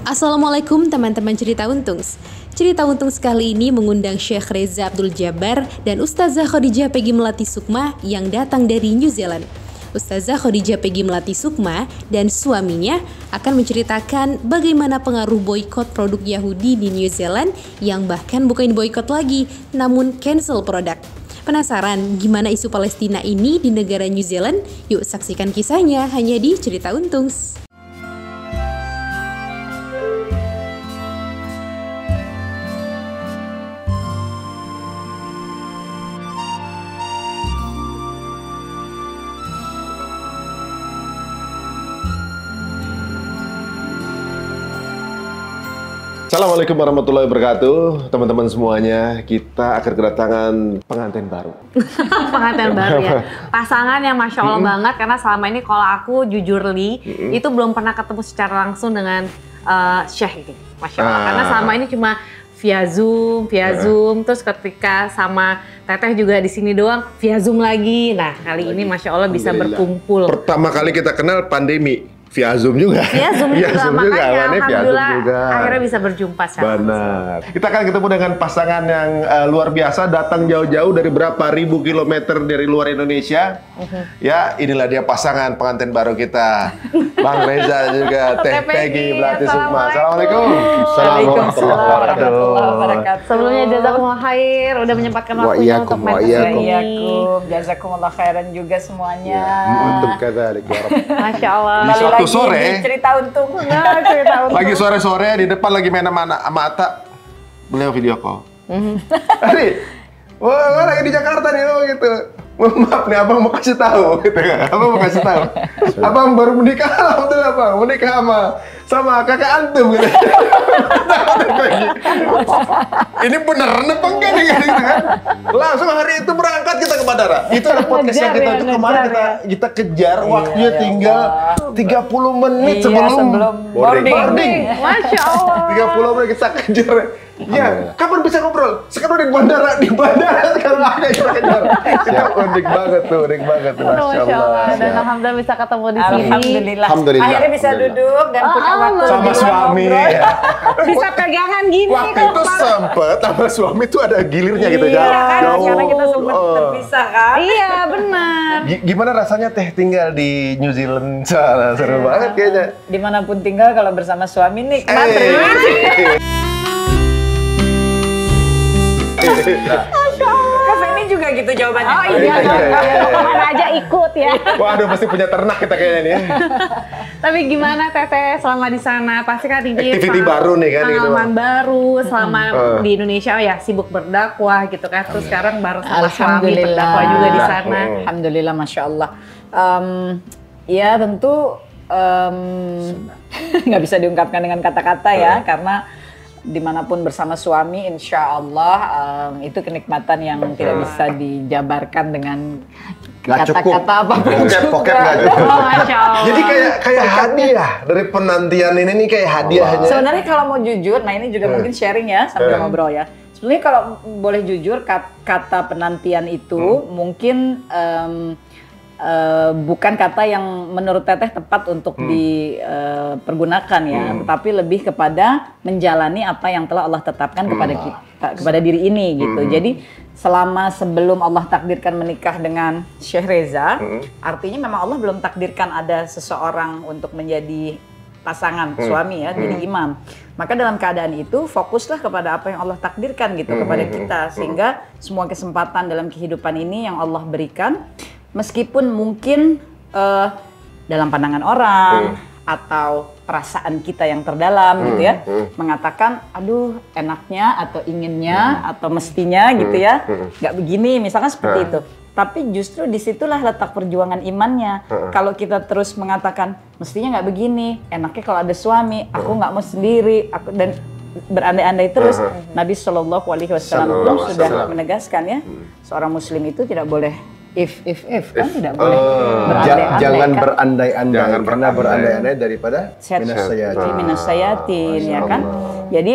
Assalamualaikum teman-teman Cerita Untungs. Cerita Untungs kali ini mengundang Syekh Reza Abdul Jabbar dan Ustazah Khadijah Peggy Melati Sukma yang datang dari New Zealand. Ustazah Khadijah Peggy Melati Sukma dan suaminya akan menceritakan bagaimana pengaruh boikot produk Yahudi di New Zealand yang bahkan bukan boikot lagi, namun cancel produk. Penasaran gimana isu Palestina ini di negara New Zealand? Yuk saksikan kisahnya hanya di Cerita Untungs. Assalamualaikum warahmatullahi wabarakatuh, teman-teman semuanya. Kita akan kedatangan pengantin baru. Pengantin baru ya. Pasangan yang Masya Allah banget, karena selama ini kalau aku jujur itu belum pernah ketemu secara langsung dengan Syekh ini. Masya Allah. Karena selama ini cuma via Zoom, terus ketika sama Teteh juga di sini doang, via Zoom lagi. Nah kali ini Masya Allah bisa berkumpul. Pertama kali kita kenal pandemi. Via Zoom juga. Via Zoom juga, makanya alhamdulillah juga. Akhirnya bisa berjumpa secara benar. Kita akan ketemu dengan pasangan yang luar biasa, datang jauh-jauh dari berapa ribu kilometer dari luar Indonesia. Ya, inilah dia pasangan pengantin baru kita. Bang Reza juga, Teh Peggy Melati Sukma. Assalamualaikum. Waalaikumsalam warahmatullahi wabarakatuh. Sebelumnya jazakumullah khair udah menyempatkan waktunya untuk main kesini. Jazakumullah khairan juga semuanya. Untuk kadzalik ya Rabb. Masya Allah. Sore cerita untung. Lagi sore-sore di depan lagi main sama Atta. Beliau video call. Tadi, wah lagi di Jakarta nih gitu. Maaf nih, abang mau kasih tahu gitu kan. Abang mau kasih tahu. Abang baru menikah, alhamdulillah bang. Menikah sama kakak antum gitu. Ini bener apa enggak nih gitu kan? Langsung hari itu berangkat kita ke bandara. Itu ada podcast yang kita itu kemarin kita kejar waktunya tinggal 30 menit sebelum boarding. Masya Allah. 30 menit kita kejar. Ya, kapan bisa ngobrol? Sekarang di bandara sekarang ada kita kejar. Itu unik banget tuh, Masya Allah. Dan alhamdulillah bisa ketemu di sini. Alhamdulillah. Akhirnya bisa duduk dan punya waktu sama suami. Ya. Bisa pegangan gini. Waktu itu sempet sama suami tuh ada gilirnya gitu kan. Iya kan, karena kita sempat terpisah kan. Iya benar. Gimana rasanya Teh tinggal di New Zealand? Seru banget kayaknya. Dimanapun tinggal kalau bersama suami nih. Kesini juga gitu jawabannya. Oh iya, kemana aja ikut ya. Waduh, pasti punya ternak kita kayaknya nih. Tapi gimana Teteh selama di sana? Pasti kan ini activity baru nih kan, pengalaman baru selama di Indonesia ya sibuk berdakwah gitu kan. Terus sekarang baru sama suami berdakwah juga di sana. Alhamdulillah, Masya Allah. Ya tentu nggak bisa diungkapkan dengan kata-kata ya, karena dimanapun bersama suami, insya Allah itu kenikmatan yang tidak bisa dijabarkan dengan kata-kata apapun Poket nggak cukup. Jadi kayak hadiah dari penantian ini nih, kayak hadiahnya. Sebenarnya kalau mau jujur, nah ini juga mungkin sharing ya sambil ngobrol ya. Sebenarnya kalau boleh jujur, kata penantian itu mungkin bukan kata yang menurut Teteh tepat untuk dipergunakan ya, tetapi lebih kepada menjalani apa yang telah Allah tetapkan kepada kita, kepada diri ini gitu. Jadi selama sebelum Allah takdirkan menikah dengan Syekh Reza, artinya memang Allah belum takdirkan ada seseorang untuk menjadi pasangan suami ya, jadi imam. Maka dalam keadaan itu fokuslah kepada apa yang Allah takdirkan gitu kepada kita, sehingga semua kesempatan dalam kehidupan ini yang Allah berikan, meskipun mungkin dalam pandangan orang atau perasaan kita yang terdalam gitu ya, mengatakan aduh enaknya atau inginnya atau mestinya gitu ya, nggak begini misalkan seperti itu. Tapi justru disitulah letak perjuangan imannya. Kalau kita terus mengatakan mestinya nggak begini, enaknya kalau ada suami, aku nggak mau sendiri, dan berandai-andai terus, Nabi Shallallahu Alaihi Wasallam sudah menegaskan ya, seorang Muslim itu tidak boleh if kan tidak boleh berandai-andai. Jangan kan? berandai-andai, karena berandai-andai daripada minas sayatin ya kan. Jadi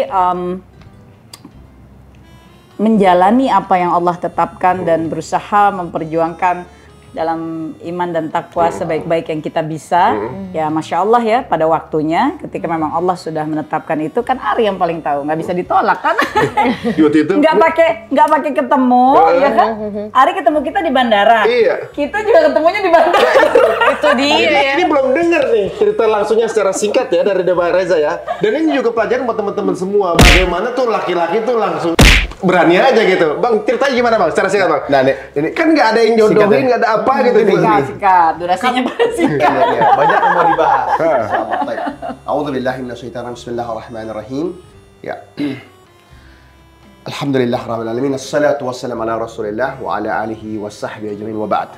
menjalani apa yang Allah tetapkan dan berusaha memperjuangkan dalam iman dan takwa sebaik-baik yang kita bisa. Ya Masya Allah ya, pada waktunya ketika memang Allah sudah menetapkan itu, kan Ari yang paling tahu, nggak bisa ditolak kan. Waktu itu nggak pakai ketemu, ya kan. Ari ketemu kita di bandara, Iya. kita juga ketemunya di bandara. Itu dia ya. Ini belum dengar nih cerita langsungnya secara singkat ya dari Bang Reza ya. Dan ini juga pelajaran buat teman-teman semua. Bagaimana tuh laki-laki tuh langsung berani aja gitu. Bang, ceritanya gimana Bang? Secara singkat Bang. Nah, ini Kan nggak ada yang jodohin, nggak ada apa gitu. Singkat, durasinya singkat. banyak yang mau dibahas. Insyaallah. Baik. A'udzubillahi minasyaitonir rajim. Bismillahirrahmanirrahim. Ya. Alhamdulillah rabbil alamin. Assalatu wassalamu ala Rasulillah wa ala alihi washabbihi ajmain wa ba'd.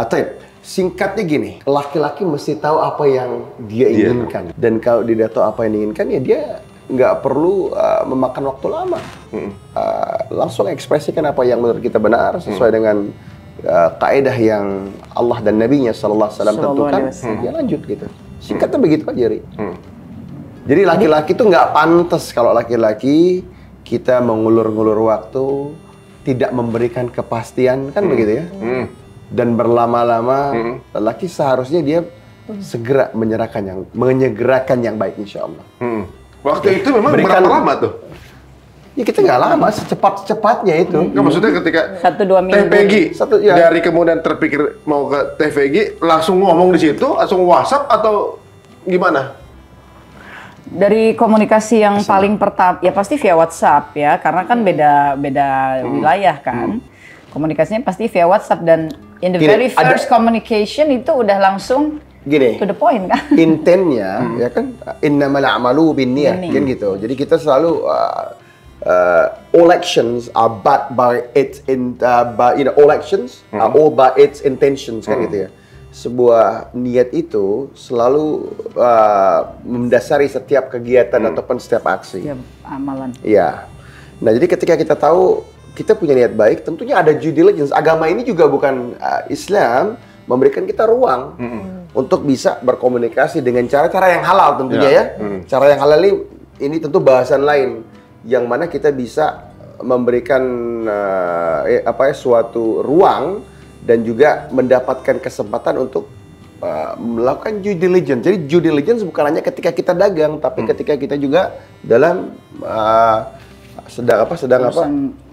Taib. Singkatnya gini, laki-laki mesti tahu apa yang dia inginkan. Dan kalau dia tahu apa yang diinginkan, ya dia nggak perlu memakan waktu lama. Langsung ekspresikan apa yang menurut kita benar sesuai dengan kaidah yang Allah dan Nabi-Nya sallallahu alaihi wasallam tentukan. Dia lanjut gitu. Singkatnya begitu aja, Ri. Jadi laki-laki tuh nggak pantas kalau laki-laki kita mengulur-ngulur waktu, tidak memberikan kepastian, kan begitu ya. Dan berlama-lama, lelaki seharusnya dia segera menyegerakan yang baik, insya Allah. Waktu itu memang berapa lama tuh? Ya kita nggak lama, secepat-cepatnya itu. Nggak, maksudnya ketika 1-2 minggu. TVG, ya. dari kemudian terpikir mau ke TVG, langsung ngomong di situ, langsung WhatsApp atau gimana? Dari komunikasi yang paling pertama, ya pasti via WhatsApp ya, karena kan beda wilayah kan. Komunikasinya pasti via WhatsApp, dan in the very first communication itu udah langsung gini, to the point kan. Intennya ya kan, innamal a'malu binniyat kan gitu. Jadi kita selalu all actions are backed by its all actions are all by its intentions kan gitu ya. Sebuah niat itu selalu mendasari setiap kegiatan ataupun setiap aksi. Ya, amalan. Iya. Nah, jadi ketika kita tahu kita punya niat baik, tentunya ada due diligence. Agama ini juga bukan Islam memberikan kita ruang untuk bisa berkomunikasi dengan cara-cara yang halal tentunya ya. Cara yang halal ini tentu bahasan lain yang mana kita bisa memberikan suatu ruang dan juga mendapatkan kesempatan untuk melakukan due diligence. Jadi due diligence bukan hanya ketika kita dagang, tapi ketika kita juga dalam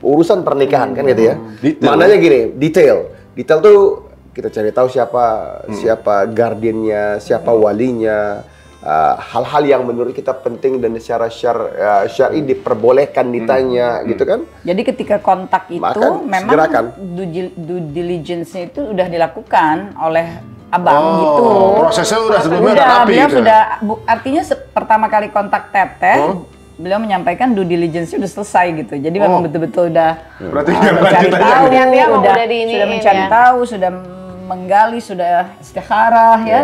urusan pernikahan kan gitu ya. Maknanya gini, detail tuh kita cari tahu siapa guardiannya, siapa walinya, hal-hal yang menurut kita penting dan secara syar'i diperbolehkan ditanya gitu kan. Jadi ketika kontak itu memang due diligence-nya itu udah dilakukan oleh abang gitu. Prosesnya udah sebelumnya udah rapi gitu. Artinya pertama kali kontak Teteh, beliau menyampaikan due diligence-nya udah selesai gitu. Jadi memang betul-betul udah mencari tahu, sudah mencari tahu, sudah menggali, sudah istikharah ya,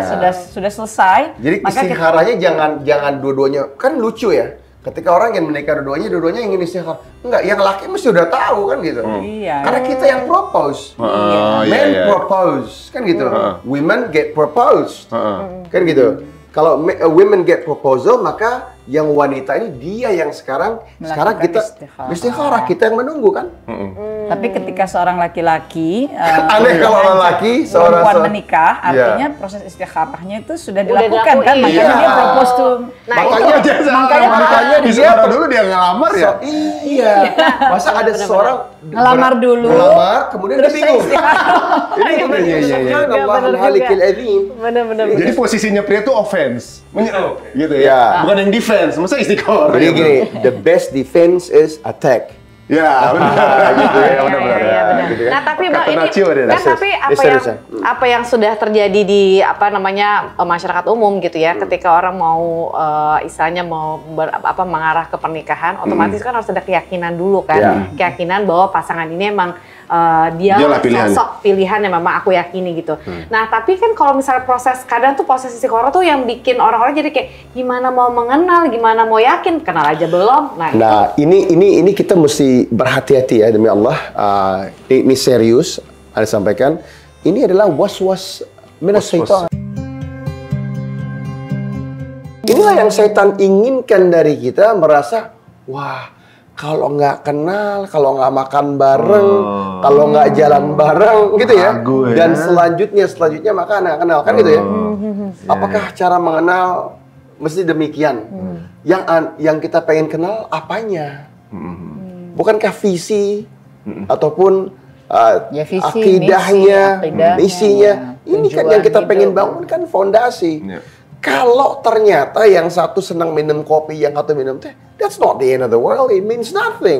sudah selesai. Jadi istikharahnya jangan dua-duanya, kan lucu ya. Ketika orang yang menikah dua-duanya ingin istikharah. Enggak, yang laki mesti udah tahu kan gitu. Iya. Karena kita yang propose. Men propose kan gitu. Women get proposed. Kan gitu. Kalau women get proposal, maka yang wanita ini dia yang sekarang kita istikharah, kita yang menunggu kan. Tapi ketika seorang laki-laki aneh kalau laki perempuan menikah, artinya proses istikharahnya itu sudah dilakukan kan, makanya dia propose tuh. Makanya dia dulu dia ngelamar ya. Iya. Masa ada seseorang ngelamar dulu, kemudian dia bingung. Benar-benar. Jadi posisinya pria itu offense, gitu ya. Bukan yang defense, masa istiqomah. Jadi gini, the best defense is attack. Ya, benar. Gitu ya, benar. Nah, tapi Bang ini kan tapi apa yang sudah terjadi di masyarakat umum gitu ya, ketika orang mau istilahnya mau mengarah ke pernikahan, otomatis kan harus ada keyakinan dulu kan. Keyakinan bahwa pasangan ini emang dia sosok pilihan yang memang aku yakini gitu. Nah, tapi kan kalau misalnya kadang tuh proses istikharah tuh yang bikin orang-orang jadi kayak gimana mau mengenal, gimana mau yakin, kenal aja belum. Nah, ini kita mesti berhati-hati ya demi Allah. Ini serius, ada sampaikan. Ini adalah was-was minas syaitan. Inilah yang setan inginkan dari kita, merasa wah, kalau nggak kenal, kalau nggak makan bareng, kalau nggak jalan bareng, gitu ya. Dan selanjutnya maka nggak kenal, kan gitu ya. Apakah cara mengenal mesti demikian? Yang kita pengen kenal apanya? Bukankah visi ataupun visi, akidahnya, misinya? Ini kan yang kita pengen bangun kan fondasi. Kalau ternyata yang satu senang minum kopi, yang satu minum teh, that's not the end of the world. It means nothing.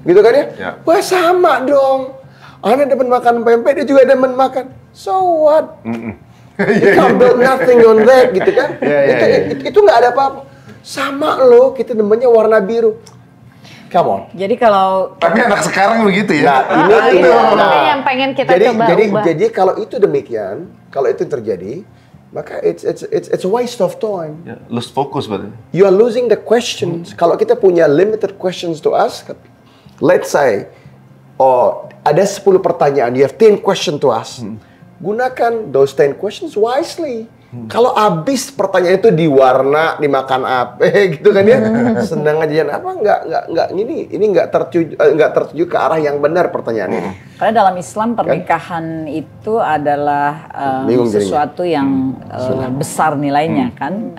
Gitu kan ya? Wah sama dong. Ana demen makan pempek, dia juga demen makan. So what? You can't build nothing on that, gitu kan? Itu nggak ada apa-apa. Sama loh, kita demennya warna biru. Come on. Jadi kalau Tapi anak sekarang begitu ya. Nah, ini yang pengen kita coba ubah. Jadi kalau itu demikian, kalau itu terjadi, maka it's a waste of time. Ya, lose fokus berarti. You are losing the questions. Kalau kita punya limited questions to ask, let's say, ada 10 pertanyaan, you have 10 questions to ask. Gunakan those 10 questions wisely. Kalau habis pertanyaan itu diwarna, dimakan apa, gitu kan ya, senang aja apa nggak ini nggak tertuju ke arah yang benar pertanyaannya. Karena dalam Islam pernikahan itu adalah sesuatu yang besar nilainya kan,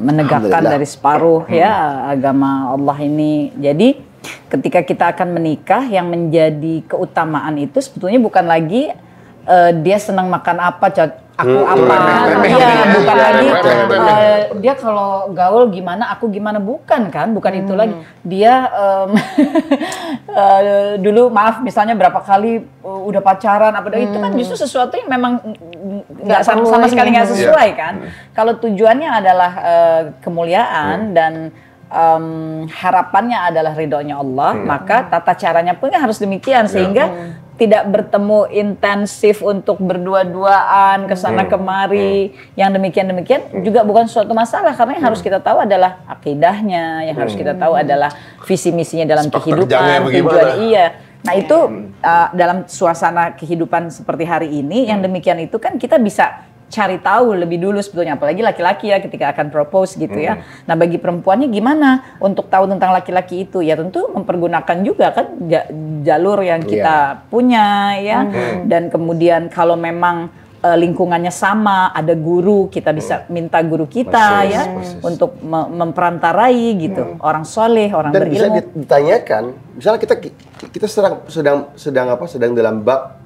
menegakkan dari separuh ya agama Allah ini. Jadi ketika kita akan menikah, yang menjadi keutamaan itu sebetulnya bukan lagi dia senang makan apa, aku apa, bukan lagi dia kalau gaul gimana, aku gimana, bukan kan, bukan itu lagi. Dia dulu maaf misalnya berapa kali udah pacaran apa itu kan justru sesuatu yang memang nggak sama sekali nggak sesuai kan. Kalau tujuannya adalah kemuliaan dan harapannya adalah ridhonya Allah, maka tata caranya pun harus demikian sehingga tidak bertemu intensif untuk berdua-duaan kesana kemari. Yang demikian juga bukan suatu masalah, karena yang harus kita tahu adalah akidahnya, yang harus kita tahu adalah visi misinya dalam kehidupan, tujuan. Nah itu dalam suasana kehidupan seperti hari ini, yang demikian itu kan kita bisa cari tahu lebih dulu sebetulnya, apalagi laki-laki ya ketika akan propose gitu ya. Nah bagi perempuannya gimana untuk tahu tentang laki-laki itu? Ya tentu mempergunakan juga kan jalur yang kita punya ya. Dan kemudian kalau memang lingkungannya sama, ada guru, kita bisa minta guru kita untuk memperantarai gitu. Orang soleh, orang dan berilmu. Dan bisa ditanyakan, misalnya kita sedang dalam bab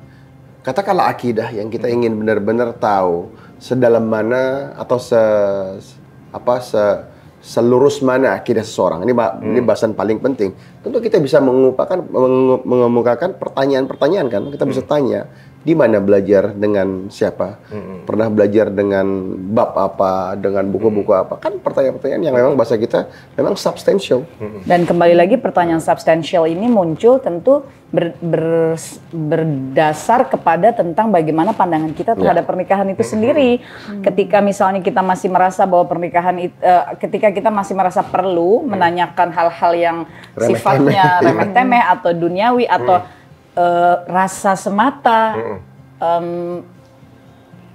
katakanlah akidah yang kita ingin benar-benar tahu sedalam mana atau selurus mana akidah seseorang. Ini bahasan paling penting. Tentu kita bisa mengemukakan pertanyaan-pertanyaan kan. Kita bisa tanya, di mana belajar dengan siapa? Pernah belajar dengan bab apa, dengan buku-buku apa? Kan pertanyaan-pertanyaan yang memang bahasa kita memang substansial. Dan kembali lagi pertanyaan substansial ini muncul tentu berdasar kepada tentang bagaimana pandangan kita terhadap pernikahan itu sendiri. Ketika misalnya kita masih merasa bahwa pernikahan itu, ketika kita masih merasa perlu menanyakan hal-hal yang sifatnya remeh-temeh atau duniawi atau rasa semata,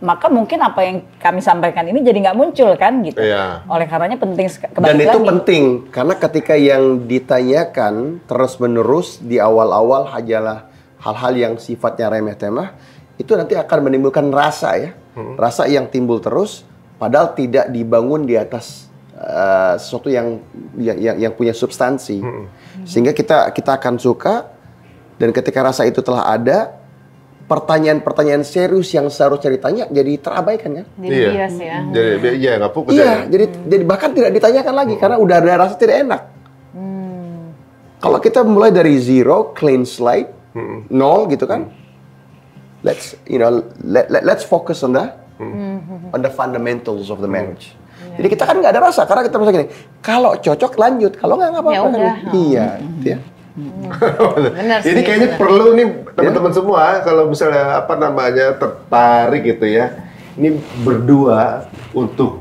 maka mungkin apa yang kami sampaikan ini jadi nggak muncul kan gitu. Oleh karenanya penting dan itu penting karena ketika yang ditanyakan terus-menerus di awal-awal hanyalah hal-hal yang sifatnya remeh-temeh, itu nanti akan menimbulkan rasa rasa yang timbul terus padahal tidak dibangun di atas sesuatu yang punya substansi. Sehingga kita akan suka. Dan ketika rasa itu telah ada, pertanyaan-pertanyaan serius yang seharusnya ditanya jadi terabaikan kan? Jadi bias ya. Jadi nggak fokus jadi bahkan tidak ditanyakan lagi karena udah ada rasa tidak enak. Kalau kita mulai dari zero, clean slate, nol gitu kan? Let's focus on the fundamentals of the marriage. Jadi kita kan nggak ada rasa karena kita merasa gini, kalau cocok lanjut, kalau nggak apa-apa. Iya. Benar sih. Jadi kayaknya perlu nih teman-teman semua kalau misalnya tertarik gitu ya. Ini berdua untuk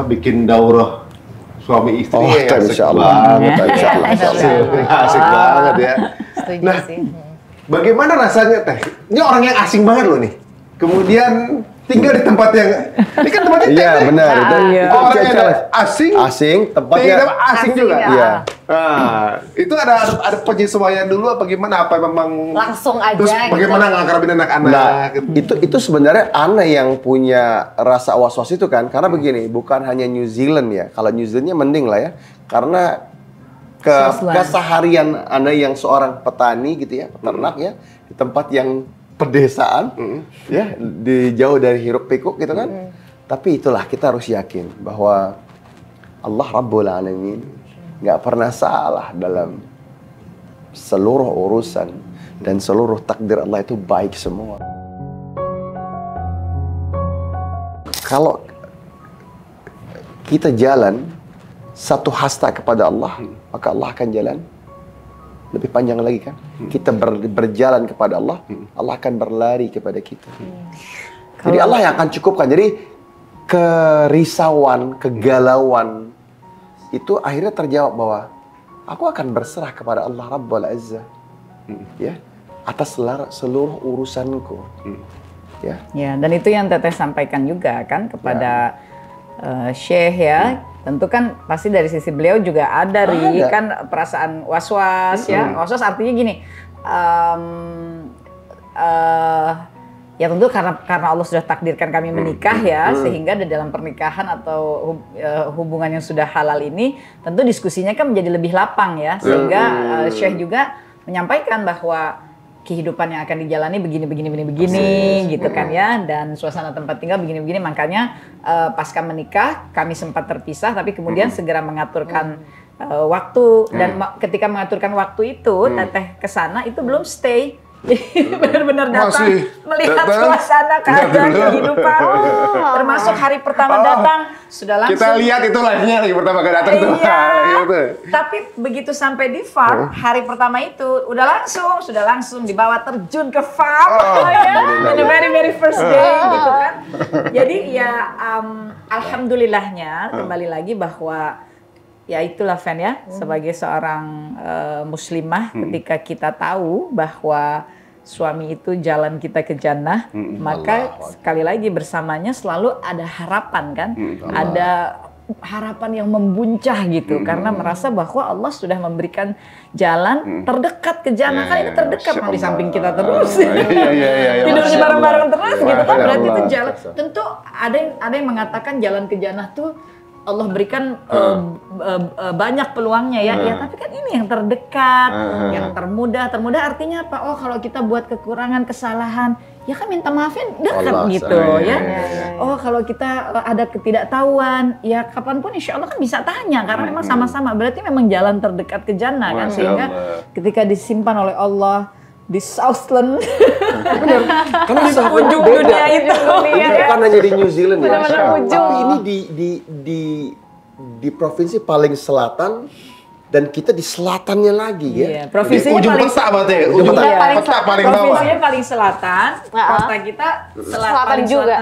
bikin daurah suami istri yang asik banget. Asik banget ya. Setuju sih. Bagaimana rasanya Teh? Ini orang yang asing banget loh nih. Kemudian tinggal di tempat yang ini kan tempatnya Iya, teteh. benar. Itu Orang yang challenge. asing, tempatnya teteh asing juga. ya. Iya. Nah, itu ada penyesuaian dulu apa gimana? Apa memang Langsung aja terus gitu. bagaimana ngakrabin anak-anak? Nah, gitu. itu sebenarnya Ana yang punya rasa was-was itu kan, karena begini, bukan hanya New Zealand ya. Kalau New Zealandnya mending lah ya, karena keseharian Ana yang seorang petani gitu ya, peternak ya, di tempat yang pedesaan, ya, jauh dari hiruk pikuk gitu kan. Tapi itulah kita harus yakin bahwa Allah Rabbul Alamin nggak pernah salah dalam seluruh urusan dan seluruh takdir Allah itu baik semua. Kalau kita jalan satu hasta kepada Allah, maka Allah akan jalan lebih panjang lagi kan. Kita berjalan kepada Allah, Allah akan berlari kepada kita. Jadi Allah yang akan cukupkan. Jadi kerisauan, kegalauan itu akhirnya terjawab bahwa aku akan berserah kepada Allah Rabbul Azza, ya, atas seluruh urusanku, ya. Ya, dan itu yang Teteh sampaikan juga kan kepada Syekh ya. Tentu kan pasti dari sisi beliau juga ada kan perasaan was-was ya. Was-was artinya gini, ya tentu karena Allah sudah takdirkan kami menikah ya, sehingga di dalam pernikahan atau hubungan yang sudah halal ini tentu diskusinya kan menjadi lebih lapang ya, sehingga Syekh juga menyampaikan bahwa kehidupan yang akan dijalani begini gitu kan ya, dan suasana tempat tinggal begini-begini. Makanya pasca menikah kami sempat terpisah, tapi kemudian segera mengaturkan waktu, dan ketika mengaturkan waktu itu Teteh kesana itu belum stay. Benar-benar datang melihat suasana, keadaan, kehidupan. Termasuk hari pertama datang sudah langsung. Kita lihat itu live-nya lagi pertama kali datang tuh. Iya. Gitu. Tapi begitu sampai di farm hari pertama itu sudah langsung dibawa terjun ke farm ya. In the very first day gitu kan. Jadi ya alhamdulillahnya kembali lagi bahwa ya itulah Fan ya, sebagai seorang muslimah ketika kita tahu bahwa suami itu jalan kita ke jannah, maka sekali lagi bersamanya selalu ada harapan kan, ada harapan yang membuncah gitu, karena merasa bahwa Allah sudah memberikan jalan terdekat ke jannah. Kan ini terdekat, di samping kita terus, tidurnya bareng-bareng terus gitu kan, berarti itu jalan. Tentu ada yang mengatakan jalan ke jannah tuh Allah berikan banyak peluangnya ya. Ya, tapi kan ini yang terdekat, yang termudah. Termudah artinya apa? Oh, kalau kita buat kekurangan, kesalahan, ya kan minta maafin dekat gitu ya. Oh, kalau kita ada ketidaktahuan, ya kapanpun insya Allah kan bisa tanya, karena memang sama-sama. Berarti memang jalan terdekat ke jannah kan, sehingga ketika disimpan oleh Allah di Southland, Karena di ujung dunia itu, bukan hanya di New Zealand ya, Benar-benar tapi ini di provinsi paling selatan, dan kita di selatannya lagi ya. Iya, provinsinya Ujung paling peta berarti ya? Ujung peta. Peta paling bawah. provinsinya paling selatan, kota kita Selatan juga.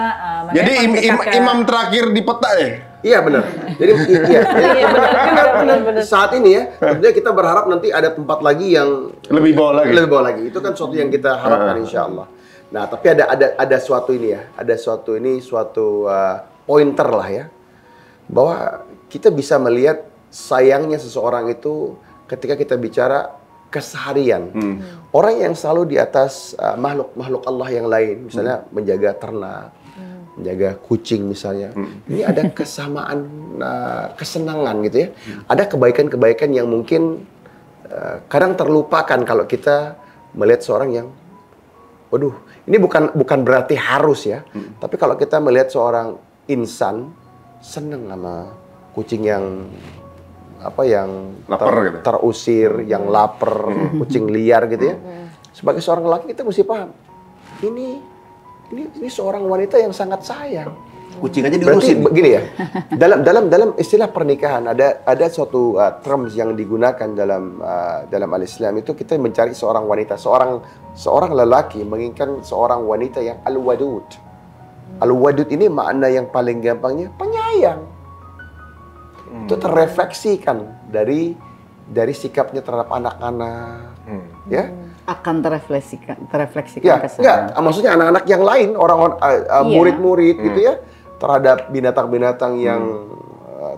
Jadi imam terakhir di peta ya? Iya benar. Jadi benar. Saat ini ya, tentunya kita berharap nanti ada tempat lagi yang Lebih bawah lagi. Itu kan suatu yang kita harapkan insya Allah. Nah, tapi ada suatu ini ya, suatu pointer lah ya, bahwa kita bisa melihat sayangnya seseorang itu ketika kita bicara keseharian. Orang yang selalu di atas makhluk Allah yang lain, misalnya menjaga ternak, menjaga kucing misalnya. Ini ada kesamaan kesenangan gitu ya. Ada kebaikan-kebaikan yang mungkin kadang terlupakan kalau kita melihat seorang yang, waduh, ini bukan berarti harus ya. Tapi kalau kita melihat seorang insan senang sama kucing yang Lapar gitu. terusir, yang lapar, kucing liar gitu ya. Sebagai seorang lelaki kita mesti paham. Ini seorang wanita yang sangat sayang. Kucing aja Berarti diurusin. begini ya. Dalam istilah pernikahan ada suatu terms yang digunakan dalam al-Islam itu, kita mencari seorang wanita, seorang lelaki menginginkan seorang wanita yang al-wadud. Al-wadud ini makna yang paling gampangnya penyayang. Itu terrefleksikan dari dari sikapnya terhadap anak-anak, ya. Akan terrefleksikan Ya, ke sana. enggak, maksudnya anak-anak yang lain, orang murid-murid gitu ya, terhadap binatang-binatang yang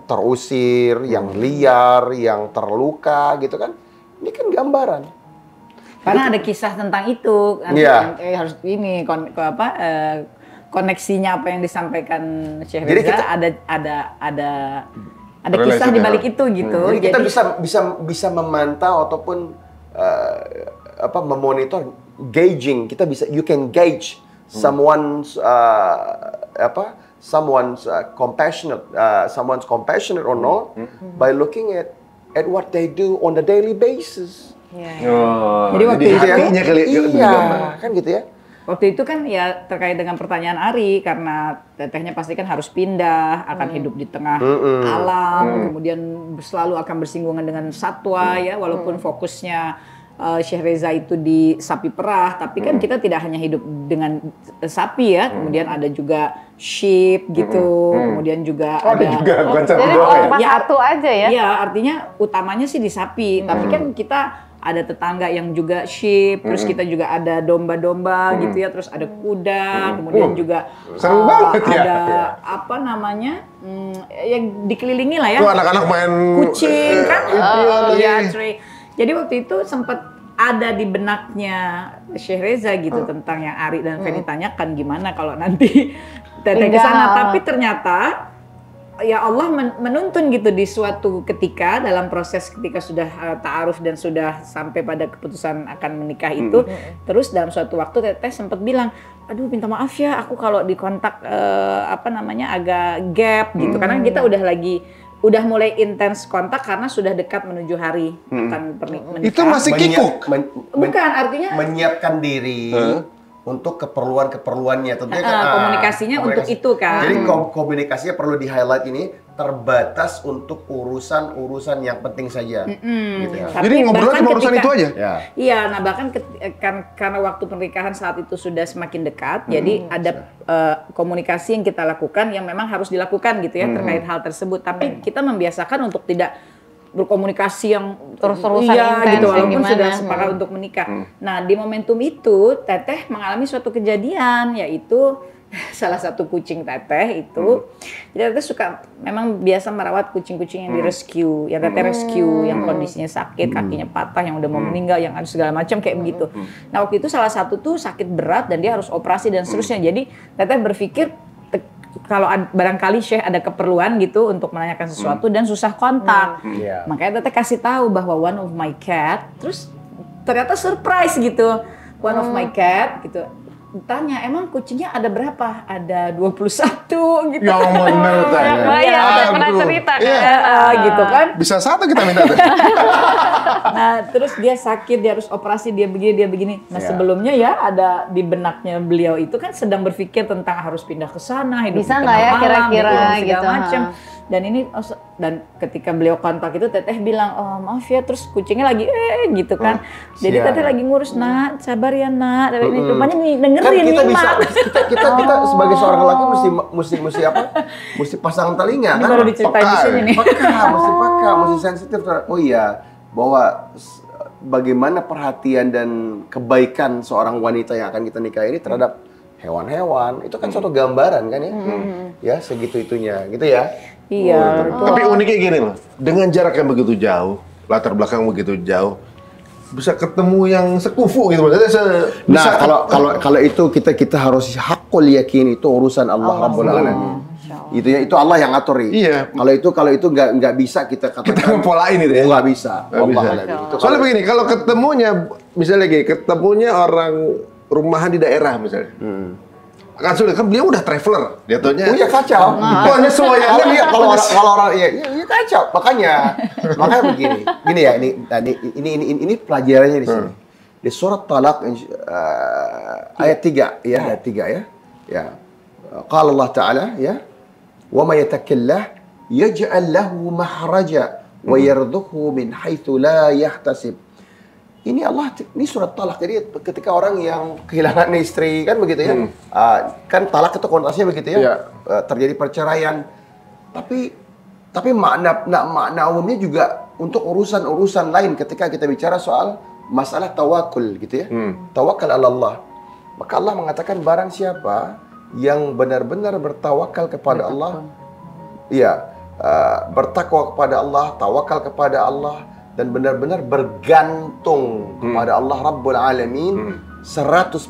terusir, yang liar, yang terluka gitu kan. Ini kan gambaran. Karena ada kisah tentang itu, nanti Iya. harus ini koneksinya apa yang disampaikan Syekh Jadi Reza, kita- ada kisah di balik itu gitu. Jadi kita bisa memantau ataupun memonitor, gauging. Kita bisa, you can gauge someone's compassionate or not by looking at what they do on the daily basis. Oh, Jadi waktu itu hatinya kali Iya, kan gitu ya. Waktu itu kan ya terkait dengan pertanyaan Ari, karena tetehnya pasti kan harus pindah, akan hidup di tengah alam, kemudian selalu akan bersinggungan dengan satwa ya, walaupun fokusnya Syekh Reza itu di sapi perah, tapi kan kita tidak hanya hidup dengan sapi ya, kemudian ada juga sheep gitu, kemudian juga ada juga, bukan sapi Jadi doang ya? cuma satu aja ya? Iya, artinya utamanya sih di sapi, tapi kan kita ada tetangga yang juga sheep, terus kita juga ada domba-domba gitu ya, terus ada kuda, kemudian juga seru banget ya. ada apa namanya, yang dikelilingi lah ya, Tuh anak-anak main kucing kan, lagi. iya Trey. Jadi waktu itu sempat ada di benaknya Syekh Reza gitu tentang yang Ari dan Feni tanyakan gimana kalau nanti teteh ke sana, tapi ternyata ya Allah menuntun gitu di suatu ketika dalam proses ketika sudah ta'aruf dan sudah sampai pada keputusan akan menikah itu, terus dalam suatu waktu teteh sempat bilang, aduh minta maaf ya aku kalau dikontak agak gap gitu, karena kita udah mulai intens kontak karena sudah dekat menuju hari akan menikah. Itu masih kikuk? Bukan, artinya menyiapkan diri untuk keperluannya tentunya komunikasinya untuk itu kan. Jadi komunikasinya perlu di highlight ini terbatas untuk urusan yang penting saja. Gitu ya. Tapi Jadi ngobrol bahkan cuma urusan ketika- itu aja? Ya. Iya, nah bahkan karena waktu pernikahan saat itu sudah semakin dekat, jadi ada komunikasi yang kita lakukan yang memang harus dilakukan gitu ya terkait hal tersebut. Tapi kita membiasakan untuk tidak berkomunikasi yang Terus-terusan iya, intens gitu, yang walaupun gimana. sudah sepakat untuk menikah. Nah di momentum itu teteh mengalami suatu kejadian, yaitu salah satu kucing teteh itu, jadi teteh suka memang biasa merawat kucing-kucing yang di rescue, yang teteh rescue, yang kondisinya sakit, kakinya patah, yang udah mau meninggal, yang ada segala macam kayak begitu. Nah waktu itu salah satu tuh sakit berat dan dia harus operasi dan seterusnya. Jadi teteh berpikir kalau barangkali Syekh ada keperluan gitu untuk menanyakan sesuatu dan susah kontak, Iya. makanya teteh kasih tahu bahwa one of my cat, terus ternyata surprise gitu, one of my cat gitu. Tanya, emang kucingnya ada berapa? Ada 21 gitu. Yang bener tanya. Iya, udah pernah Aduh. cerita kan. Iya. Gitu kan. Bisa satu kita minta tuh. Nah, terus dia sakit, dia harus operasi, dia begini. Nah, sebelumnya ya ada di benaknya beliau itu kan sedang berpikir tentang harus pindah ke sana, hidup Bisa di nggak tengah ya malam, kira-kira segala gitu, macam. Dan ini dan ketika beliau kontak itu teteh bilang, oh maaf ya, terus kucingnya lagi gitu kan. Jadi siap. teteh lagi ngurus, nak sabar ya nak. Dan ini rupanya nih Kan dengerin kita nih bisa mak. kita sebagai seorang lelaki mesti apa? Mesti pasang telinga Ini kan? baru diceritain di sini nih. Mesti sensitif. Oh iya, bahwa bagaimana perhatian dan kebaikan seorang wanita yang akan kita nikahi ini terhadap hewan-hewan, itu kan suatu gambaran kan ya? Ya, segitu-itunya, gitu ya. Iya. Tapi uniknya gini loh, dengan jarak yang begitu jauh, latar belakang begitu jauh, bisa ketemu yang sekufu gitu. Maksudnya Nah, kalau itu kita harus hakul yakin itu urusan Allah Rabbul Alamin. Itu ya, itu Allah yang ngatur. Iya. Kalau itu nggak bisa kita kita katakan. ngepolain itu ya. Nggak bisa. Nggak bisa. Wallah alam. Itu Soalnya begini, kalau ketemunya, misalnya gini, ketemunya orang rumahan di daerah misalnya. Kan sulit, kan beliau udah traveler, jatuhnya. Oh iya kacau. Pokoknya semua yang Kalau iya kalau orang iya kacau. Makanya begini ya, ini pelajarannya di sini. Di surat Talaq ayat 3 ya, ayat 3 ya. Ya. Qala Allah Ta'ala ya, "Wa may yattaqillah yaj'al lahu mahraja wa yarzuqhu min haitsu la yahtasib." Ini surat talak. Jadi ketika orang yang kehilangan istri kan begitu ya, kan talak itu konotasinya begitu ya, Iya. Terjadi perceraian. Tapi makna umumnya juga untuk urusan-urusan lain ketika kita bicara soal masalah tawakul gitu ya. Tawakal ala Allah. Maka Allah mengatakan barang siapa yang benar-benar bertawakal kepada Allah, ya, bertakwa kepada Allah, tawakal kepada Allah, dan benar-benar bergantung kepada Allah Rabbul Alamin 100%,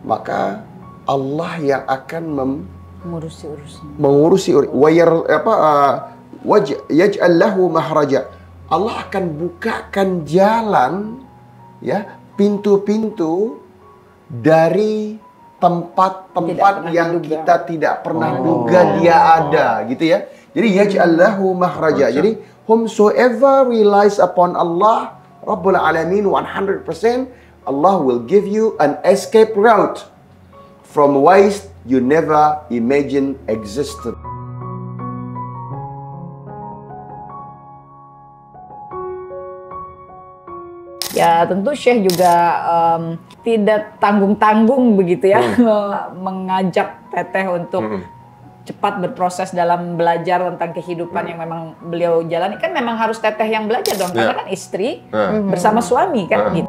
maka Allah yang akan mengurusi yaj'al lahu mahraja. Allah akan bukakan jalan, ya, pintu-pintu dari tempat-tempat yang kita tidak pernah duga dia ada, gitu ya. Jadi yaj'al lahu mahraja. Jadi whomsoever relies upon Allah Rabbul Alamin 100%, Allah will give you an escape route from ways you never imagined existed. Ya tentu Syekh juga tidak tanggung-tanggung begitu ya mengajak Teteh untuk cepat berproses dalam belajar tentang kehidupan yang memang beliau jalani. Kan memang harus Teteh yang belajar dong, karena kan istri bersama suami kan gitu.